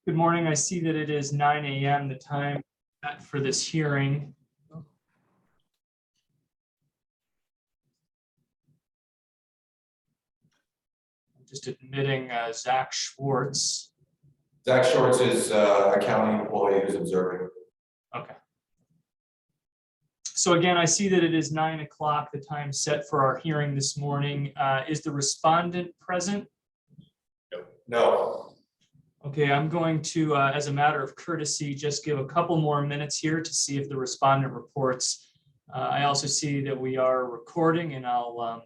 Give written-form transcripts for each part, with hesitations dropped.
Good morning. I see that it is 9 a.m. the time for this hearing. I'm just admitting Zach Schwartz. Zach Schwartz is a county employee who's observing. Okay. So again, I see that it is 9 o'clock, the time set for our hearing this morning. Is the respondent present? No. Okay, I'm going to, as a matter of courtesy, just give a couple more minutes here to see if the respondent reports. I also see that we are recording, and I'll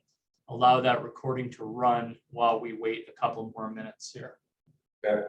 allow that recording to run while we wait a couple more minutes here. Okay.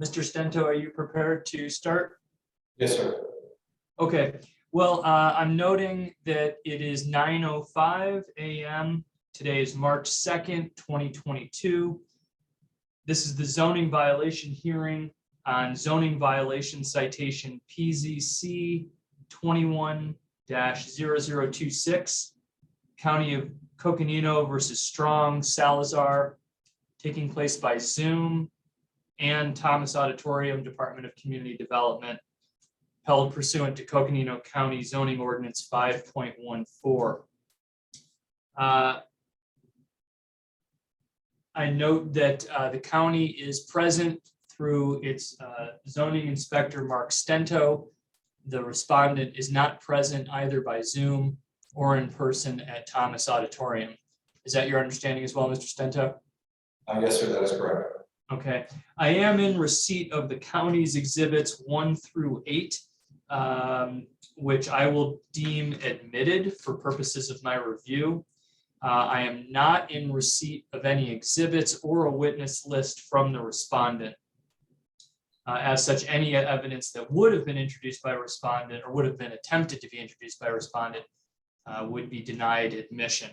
Mr. Stento, are you prepared to start? Yes, sir. Okay, well, I'm noting that it is 9:05 a.m. Today is March 2nd, 2022. This is the zoning violation hearing on zoning violation citation PZC 21-0026, County of Coconino versus Strong Salazar, taking place by Zoom and Thomas Auditorium, Department of Community Development, held pursuant to Coconino County Zoning Ordinance 5.14. I note that the county is present through its zoning inspector, Mark Stento. The respondent is not present either by Zoom or in person at Thomas Auditorium. Is that your understanding as well, Mr. Stento? Yes, sir, that is correct. Okay, I am in receipt of the county's exhibits 1 through 8, which I will deem admitted for purposes of my review. I am not in receipt of any exhibits or a witness list from the respondent. As such, any evidence that would have been introduced by a respondent or would have been attempted to be introduced by a respondent would be denied admission.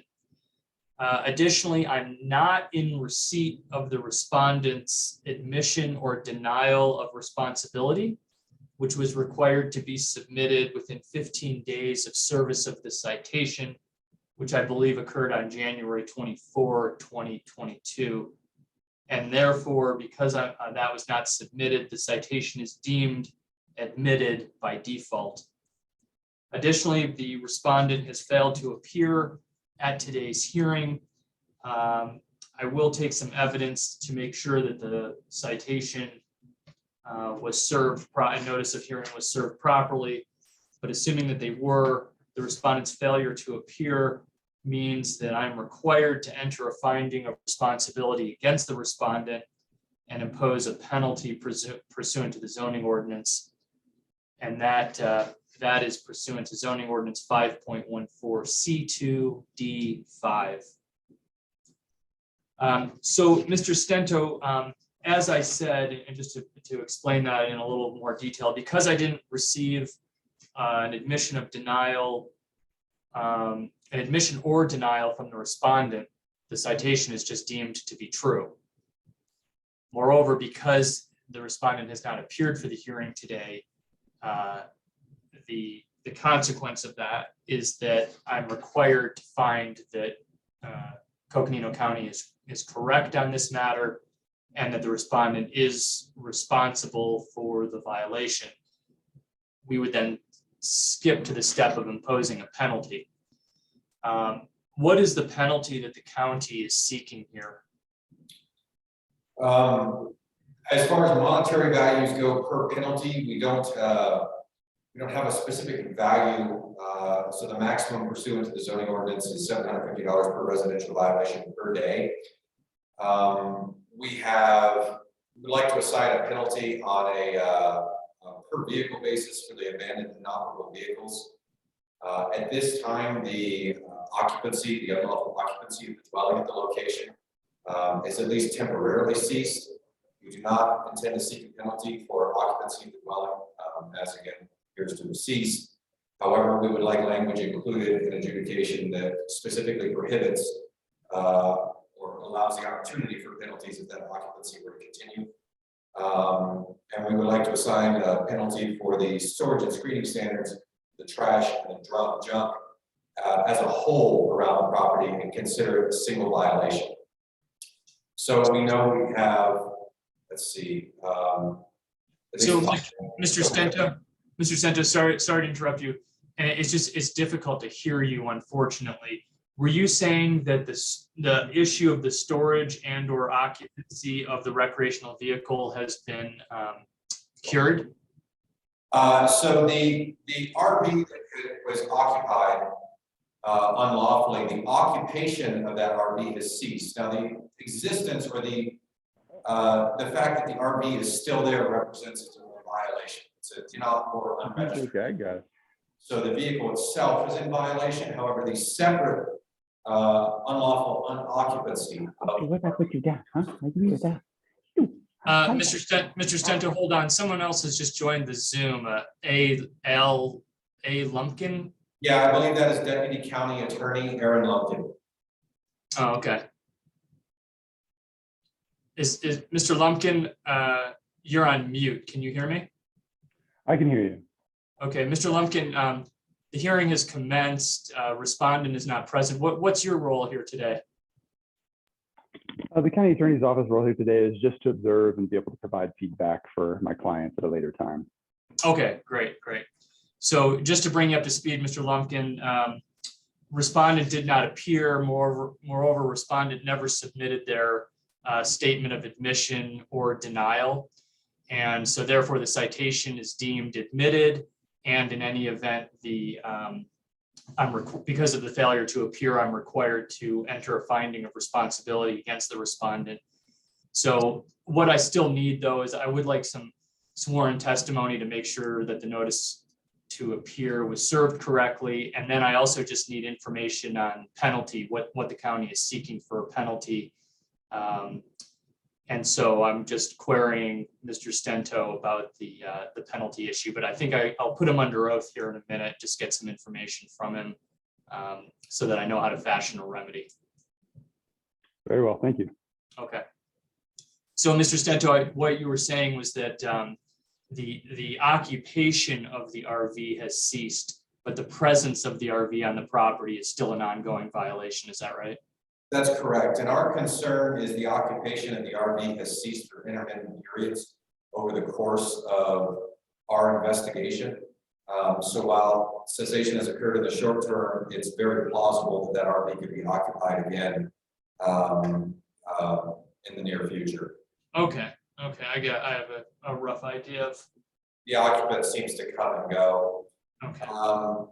Additionally, I'm not in receipt of the respondent's admission or denial of responsibility, which was required to be submitted within 15 days of service of the citation, which I believe occurred on January 24, 2022. And therefore, because that was not submitted, the citation is deemed admitted by default. Additionally, the respondent has failed to appear at today's hearing. I will take some evidence to make sure that the citation was served, notice of hearing was served properly, but assuming that they were, the respondent's failure to appear means that I'm required to enter a finding of responsibility against the respondent and impose a penalty pursuant to the zoning ordinance. And that is pursuant to zoning ordinance 5.14 C2D5. So Mr. Stento, as I said, and just to explain that in a little more detail, because I didn't receive an admission of denial, an admission or denial from the respondent, the citation is just deemed to be true. Moreover, because the respondent has not appeared for the hearing today, the consequence of that is that I'm required to find that Coconino County is correct on this matter and that the respondent is responsible for the violation. We would then skip to the step of imposing a penalty. What is the penalty that the county is seeking here? As far as monetary values go per penalty, we don't have a specific value. So the maximum pursuant to the zoning ordinance is $750 per residential violation per day. We'd like to assign a penalty on a per vehicle basis for the abandoned and inoperable vehicles. At this time, the unlawful occupancy of the dwelling at the location is at least temporarily ceased. We do not intend to seek a penalty for occupancy of the dwelling, as again appears to have ceased. However, we would like language included in adjudication that specifically prohibits or allows the opportunity for penalties if that occupancy were to continue. And we would like to assign a penalty for the storage and screening standards, the trash and the junk as a whole around the property, and consider it a single violation. So we know we have, let's see. So Mr. Stento, sorry to interrupt you. And it's difficult to hear you, unfortunately. Were you saying that the issue of the storage and or occupancy of the recreational vehicle has been cured? So the RV that was occupied unlawfully, the occupation of that RV has ceased. Now the existence or the fact that the RV is still there represents a violation. It's not more unregistered. Okay, I got it. So the vehicle itself is in violation. However, the separate unlawful occupancy. Hey, what if I put you down, huh? Make me that. Mr. Stento, hold on. Someone else has just joined the Zoom. A. Lumpkin. Yeah, I believe that is Deputy County Attorney Aaron Lumpkin. Oh, okay. Is Mr. Lumpkin, you're on mute. Can you hear me? I can hear you. Okay, Mr. Lumpkin, the hearing has commenced. Respondent is not present. What's your role here today? The county attorney's office role here today is just to observe and be able to provide feedback for my clients at a later time. Okay, great. So just to bring you up to speed, Mr. Lumpkin, respondent did not appear. Moreover, respondent never submitted their statement of admission or denial. And so therefore the citation is deemed admitted. And in any event, because of the failure to appear, I'm required to enter a finding of responsibility against the respondent. So what I still need though is I would like some sworn testimony to make sure that the notice to appear was served correctly. And then I also just need information on penalty, what the county is seeking for a penalty. And so I'm just querying Mr. Stento about the penalty issue, but I think I'll put him under oath here in a minute, just get some information from him so that I know how to fashion a remedy. Very well, thank you. Okay. So Mr. Stento, what you were saying was that the occupation of the RV has ceased, but the presence of the RV on the property is still an ongoing violation. Is that right? That's correct. And our concern is the occupation of the RV has ceased for intermittent periods over the course of our investigation. So while cessation has occurred in the short term, it's very plausible that RV could be occupied again in the near future. Okay. I have a rough idea of. The occupant seems to come and go. Okay.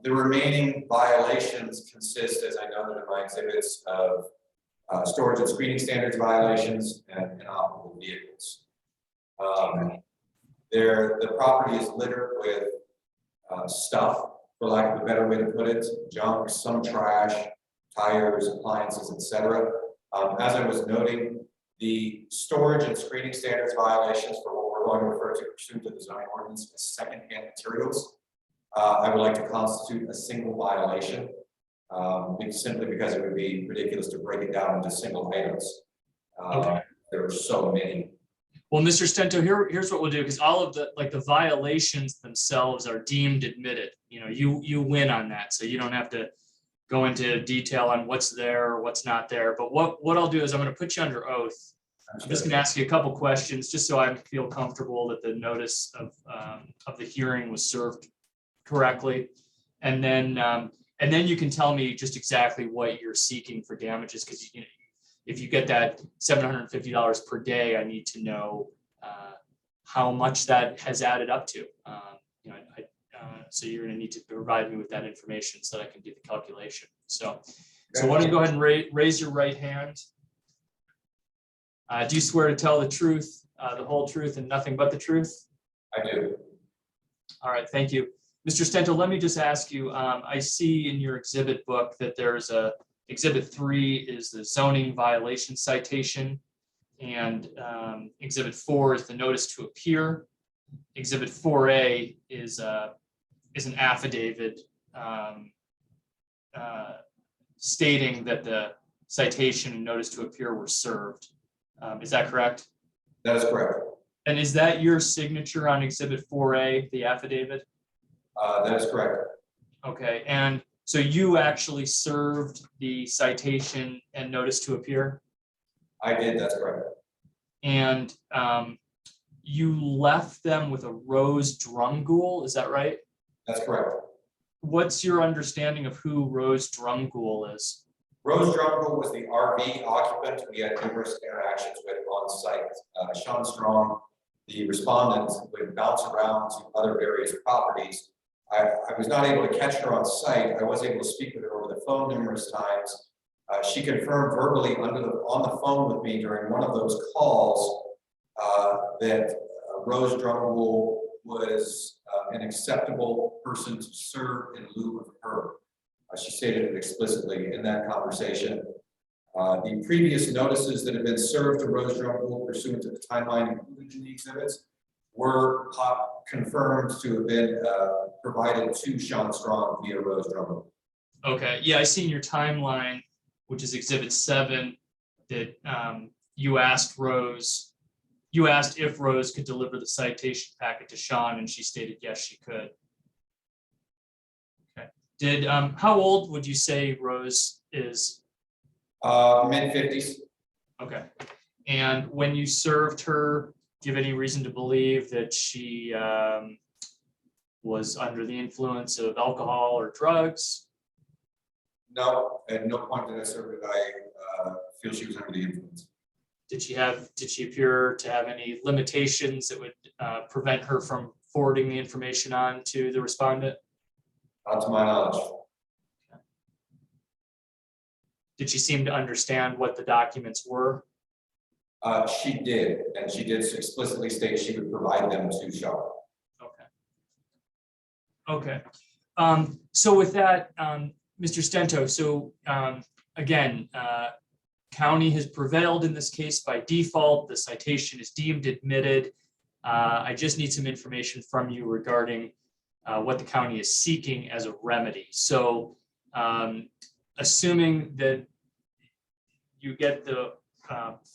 The remaining violations consist, as I noted in my exhibits, of storage and screening standards violations and inoperable vehicles. The property is littered with stuff, for lack of a better way to put it, junk, some trash, tires, appliances, etc. As I was noting, the storage and screening standards violations for what we're going to refer to pursuant to the zoning ordinance as secondhand materials, I would like to constitute a single violation. Simply because it would be ridiculous to break it down into single items. Okay. There are so many. Well, Mr. Stento, here's what we'll do, because all of the violations themselves are deemed admitted. You know, you win on that, so you don't have to go into detail on what's there or what's not there. But what I'll do is I'm going to put you under oath. I'm just going to ask you a couple questions, just so I feel comfortable that the notice of the hearing was served correctly, and then you can tell me just exactly what you're seeking for damages, because if you get that $750 per day, I need to know how much that has added up to. So you're going to need to provide me with that information so that I can do the calculation. So why don't you go ahead and raise your right hand? Do you swear to tell the truth, the whole truth, and nothing but the truth? I do. All right, thank you. Mr. Stento, let me just ask you, I see in your exhibit book that there's exhibit 3 is the zoning violation citation, and exhibit 4 is the notice to appear. Exhibit 4A is an affidavit stating that the citation and notice to appear were served. Is that correct? That is correct. And is that your signature on exhibit 4A, the affidavit? That is correct. Okay, and so you actually served the citation and notice to appear? I did, that's correct. And you left them with a Rose Drumgoole, is that right? That's correct. What's your understanding of who Rose Drumgoole is? Rose Drumgoole was the RV occupant we had numerous interactions with on site. Sean Strong, the respondent, would bounce around to other various properties. I was not able to catch her on site. I was able to speak with her over the phone numerous times. She confirmed verbally on the phone with me during one of those calls that Rose Drumgoole was an acceptable person to serve in lieu of her. She stated it explicitly in that conversation. The previous notices that have been served to Rose Drumgoole pursuant to the timeline included in the exhibits were confirmed to have been provided to Sean Strong via Rose Drumgoole. Okay, yeah, I see in your timeline, which is exhibit 7, that you asked if Rose could deliver the citation packet to Sean, and she stated yes, she could. Okay. How old would you say Rose is? Mid-50s. Okay. And when you served her, do you have any reason to believe that she was under the influence of alcohol or drugs? No, at no point did I serve did I feel she was under the influence. Did she appear to have any limitations that would prevent her from forwarding the information on to the respondent? Not to my knowledge. Did she seem to understand what the documents were? She did, and she did explicitly state she would provide them to Sean. Okay. So with that, Mr. Stento, so again, county has prevailed in this case by default. The citation is deemed admitted. I just need some information from you regarding what the county is seeking as a remedy. So assuming that you get the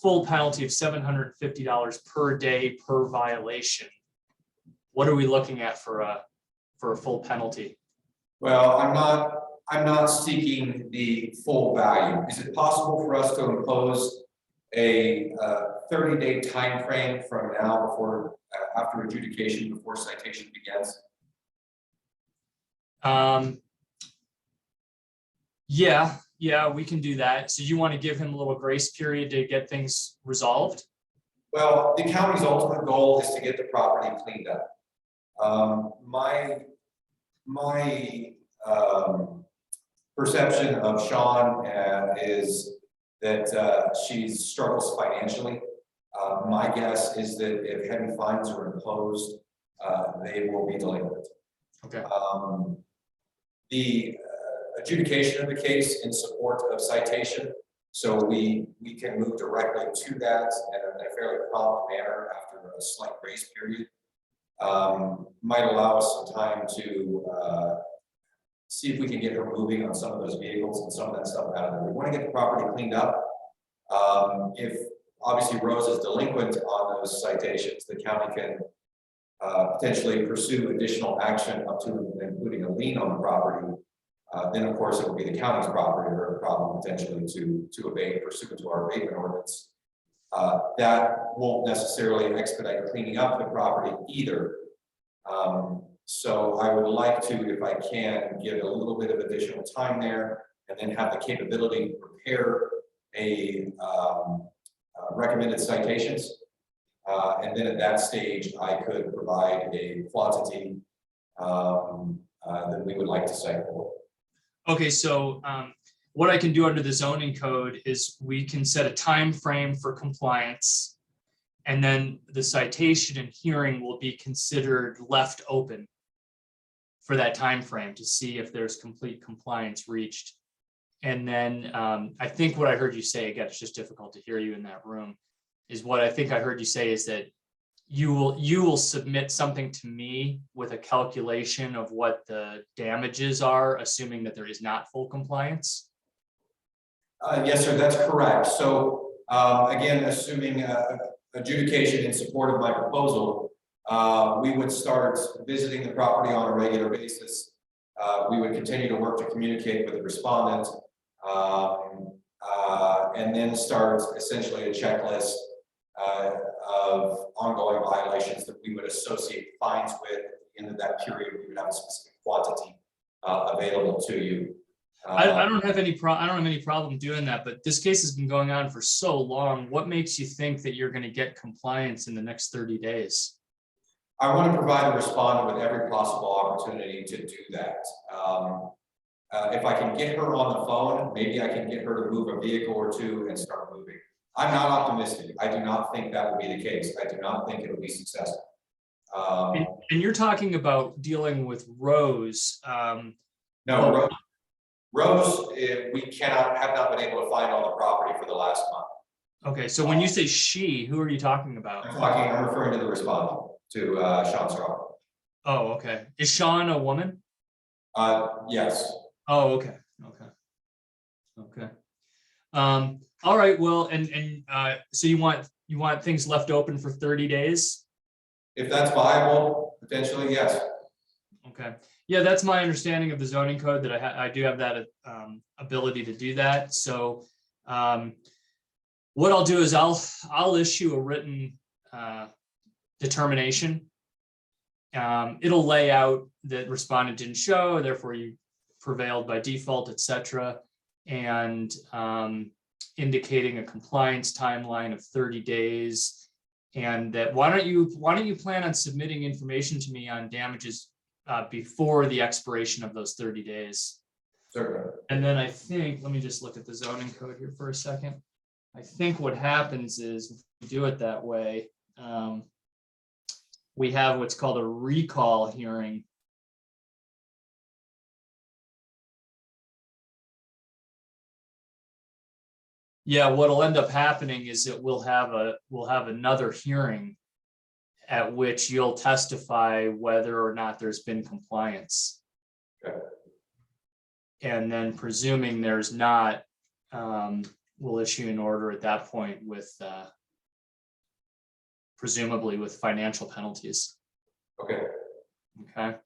full penalty of $750 per day per violation, what are we looking at for a full penalty? Well, I'm not seeking the full value. Is it possible for us to impose a 30-day time frame from now before after adjudication before citation begins? Yeah, we can do that. So you want to give him a little grace period to get things resolved? Well, the county's ultimate goal is to get the property cleaned up. My perception of Sean is that she struggles financially. My guess is that if heavy fines are imposed, they will be delinquent. Okay. The adjudication of the case in support of citation, so we can move directly to that in a fairly prompt manner after a slight grace period. Might allow us some time to see if we can get her moving on some of those vehicles and some of that stuff out of there. We want to get the property cleaned up. If obviously Rose is delinquent on those citations, the county can potentially pursue additional action up to and including a lien on the property. Then of course it will be the county's property or a problem potentially to abate pursuant to our abatement ordinance. That won't necessarily expedite cleaning up the property either. So I would like to, if I can, give a little bit of additional time there and then have the capability to prepare a recommended citations. And then at that stage, I could provide a quantity that we would like to cite for. Okay, so what I can do under the zoning code is we can set a time frame for compliance, and then the citation and hearing will be considered left open for that time frame to see if there's complete compliance reached. And then I think what I heard you say, again, it's just difficult to hear you in that room, is what I think I heard you say is that you will submit something to me with a calculation of what the damages are, assuming that there is not full compliance. Yes, sir, that's correct. So again, assuming adjudication in support of my proposal, we would start visiting the property on a regular basis. We would continue to work to communicate with the respondent, and then start essentially a checklist of ongoing violations that we would associate fines with. At the end of that period, we would have a specific quantity available to you. I don't have any problem doing that, but this case has been going on for so long. What makes you think that you're going to get compliance in the next 30 days? I want to provide the respondent with every possible opportunity to do that. If I can get her on the phone, maybe I can get her to move a vehicle or two and start moving. I'm not optimistic. I do not think that will be the case. I do not think it'll be successful. And you're talking about dealing with Rose. No, Rose, we have not been able to find on the property for the last month. Okay, so when you say she, who are you talking about? I'm referring to the respondent, to Sean Strong. Oh, okay. Is Sean a woman? Yes. Oh, okay. All right, well, so you want things left open for 30 days? If that's viable, potentially, yes. Okay, yeah, that's my understanding of the zoning code, that I do have that ability to do that. So what I'll do is I'll issue a written determination. It'll lay out that respondent didn't show, therefore you prevailed by default, etc. And indicating a compliance timeline of 30 days. And that why don't you plan on submitting information to me on damages before the expiration of those 30 days? Certainly. And then I think, let me just look at the zoning code here for a second. I think what happens is, if we do it that way, we have what's called a recall hearing. Yeah, what'll end up happening is that we'll have another hearing at which you'll testify whether or not there's been compliance. Okay. And then presuming there's not, we'll issue an order at that point with presumably with financial penalties. Okay. Okay.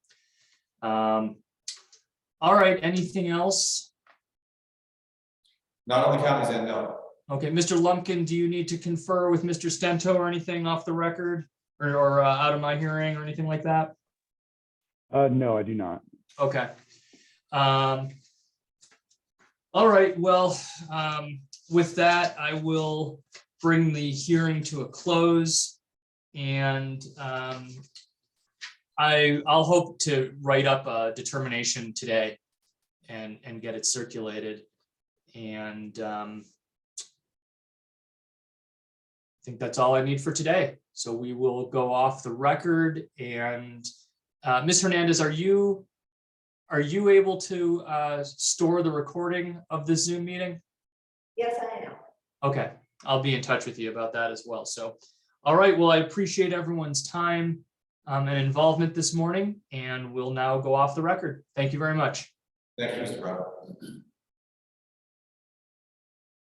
All right, anything else? Not on the county's end, no. Okay, Mr. Lumpkin, do you need to confer with Mr. Stento or anything off the record or out of my hearing or anything like that? No, I do not. Okay. All right, well, with that, I will bring the hearing to a close, and I'll hope to write up a determination today and get it circulated. And I think that's all I need for today. So we will go off the record. And Ms. Hernandez, are you able to store the recording of this Zoom meeting? Yes, I am. Okay, I'll be in touch with you about that as well. So, all right, well, I appreciate everyone's time and involvement this morning, and we'll now go off the record. Thank you very much. Thank you, Mr. Brown.